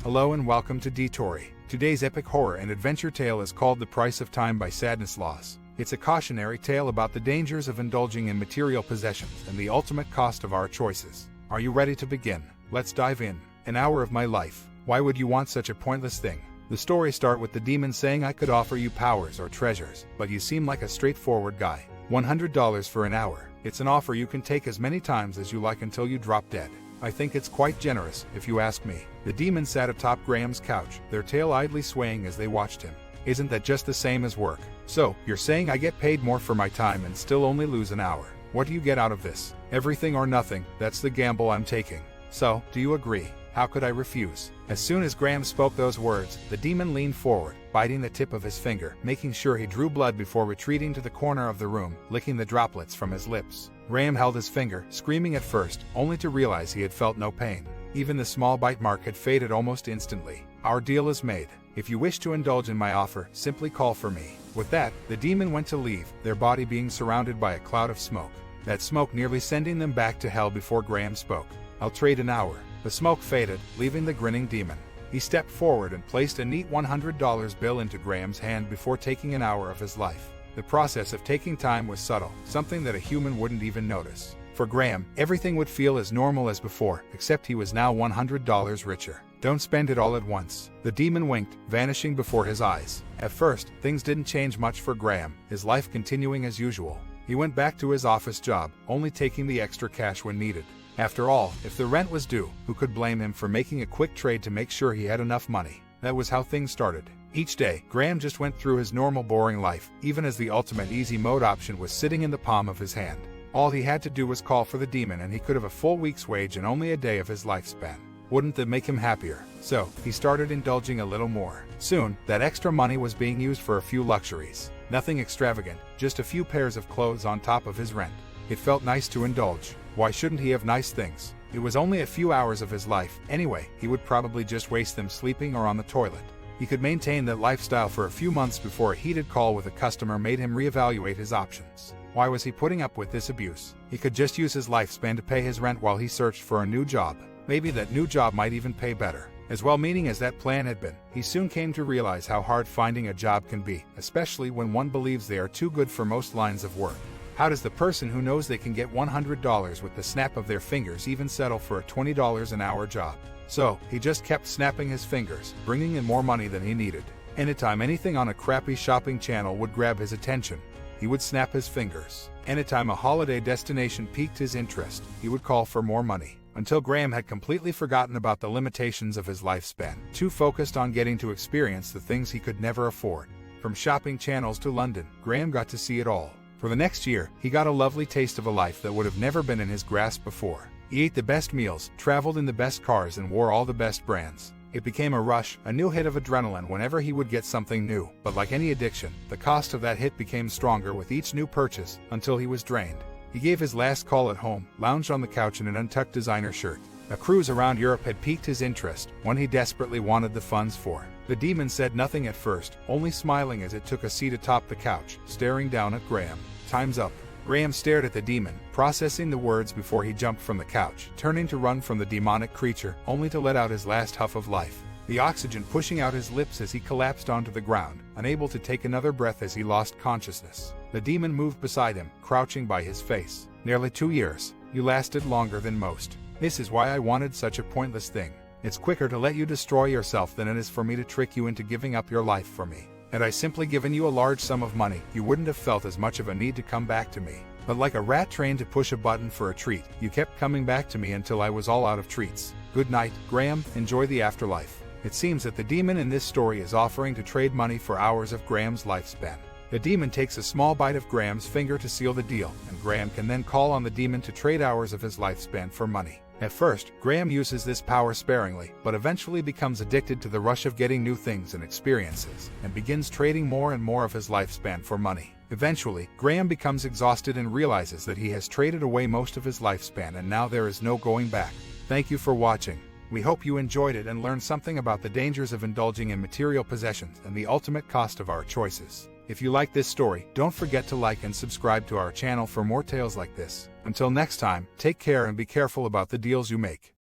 Hello and welcome to Detory. Today's epic horror and adventure tale is called The Price of Time by Sadness Laws. It's a cautionary tale about the dangers of indulging in material possessions and the ultimate cost of our choices. Are you ready to begin? Let's dive in. An hour of my life. Why would you want such a pointless thing? The story starts with the demon saying, I could offer you powers or treasures, but you seem like a straightforward guy. $100 for an hour. It's an offer you can take as many times as you like until you drop dead. I think it's quite generous, if you ask me. The demon sat atop Graham's couch, their tail idly swaying as they watched him. Isn't that just the same as work? So, you're saying I get paid more for my time and still only lose an hour. What do you get out of this? Everything or nothing, that's the gamble I'm taking. So, do you agree? How could I refuse? As soon as Graham spoke those words, the demon leaned forward, biting the tip of his finger, making sure he drew blood before retreating to the corner of the room, licking the droplets from his lips. Graham held his finger, screaming at first, only to realize he had felt no pain. Even the small bite mark had faded almost instantly. Our deal is made. If you wish to indulge in my offer, simply call for me. With that, the demon went to leave, their body being surrounded by a cloud of smoke. That smoke nearly sending them back to hell before Graham spoke. I'll trade an hour. The smoke faded, leaving the grinning demon. He stepped forward and placed a neat $100 bill into Graham's hand before taking an hour of his life. The process of taking time was subtle, something that a human wouldn't even notice. For Graham, everything would feel as normal as before, except he was now $100 richer. Don't spend it all at once. The demon winked, vanishing before his eyes. At first, things didn't change much for Graham, his life continuing as usual. He went back to his office job, only taking the extra cash when needed. After all, if the rent was due, who could blame him for making a quick trade to make sure he had enough money? That was how things started. Each day, Graham just went through his normal boring life, even as the ultimate easy mode option was sitting in the palm of his hand. All he had to do was call for the demon and he could have a full week's wage and only a day of his lifespan. Wouldn't that make him happier? So, he started indulging a little more. Soon, that extra money was being used for a few luxuries. Nothing extravagant, just a few pairs of clothes on top of his rent. It felt nice to indulge. Why shouldn't he have nice things? It was only a few hours of his life. Anyway, he would probably just waste them sleeping or on the toilet. He could maintain that lifestyle for a few months before a heated call with a customer made him reevaluate his options. Why was he putting up with this abuse? He could just use his lifespan to pay his rent while he searched for a new job. Maybe that new job might even pay better. As well-meaning as that plan had been, he soon came to realize how hard finding a job can be, especially when one believes they are too good for most lines of work. How does the person who knows they can get $100 with the snap of their fingers even settle for a $20 an hour job? So, he just kept snapping his fingers, bringing in more money than he needed. Anytime anything on a crappy shopping channel would grab his attention, he would snap his fingers. Anytime a holiday destination piqued his interest, he would call for more money. Until Graham had completely forgotten about the limitations of his lifespan, too focused on getting to experience the things he could never afford. From shopping channels to London, Graham got to see it all. For the next year, he got a lovely taste of a life that would have never been in his grasp before. He ate the best meals, traveled in the best cars and wore all the best brands. It became a rush, a new hit of adrenaline whenever he would get something new. But like any addiction, the cost of that hit became stronger with each new purchase, until he was drained. He gave his last call at home, lounged on the couch in an untucked designer shirt. A cruise around Europe had piqued his interest, one he desperately wanted the funds for. The demon said nothing at first, only smiling as it took a seat atop the couch, staring down at Graham. Time's up. Graham stared at the demon, processing the words before he jumped from the couch, turning to run from the demonic creature, only to let out his last huff of life. The oxygen pushing out his lips as he collapsed onto the ground, unable to take another breath as he lost consciousness. The demon moved beside him, crouching by his face. Nearly 2 years. You lasted longer than most. This is why I wanted such a pointless thing. It's quicker to let you destroy yourself than it is for me to trick you into giving up your life for me. Had I simply given you a large sum of money, you wouldn't have felt as much of a need to come back to me. But like a rat trained to push a button for a treat, you kept coming back to me until I was all out of treats. Good night, Graham, enjoy the afterlife. It seems that the demon in this story is offering to trade money for hours of Graham's lifespan. The demon takes a small bite of Graham's finger to seal the deal, and Graham can then call on the demon to trade hours of his lifespan for money. At first, Graham uses this power sparingly, but eventually becomes addicted to the rush of getting new things and experiences, and begins trading more and more of his lifespan for money. Eventually, Graham becomes exhausted and realizes that he has traded away most of his lifespan and now there is no going back. Thank you for watching. We hope you enjoyed it and learned something about the dangers of indulging in material possessions and the ultimate cost of our choices. If you like this story, don't forget to like and subscribe to our channel for more tales like this. Until next time, take care and be careful about the deals you make.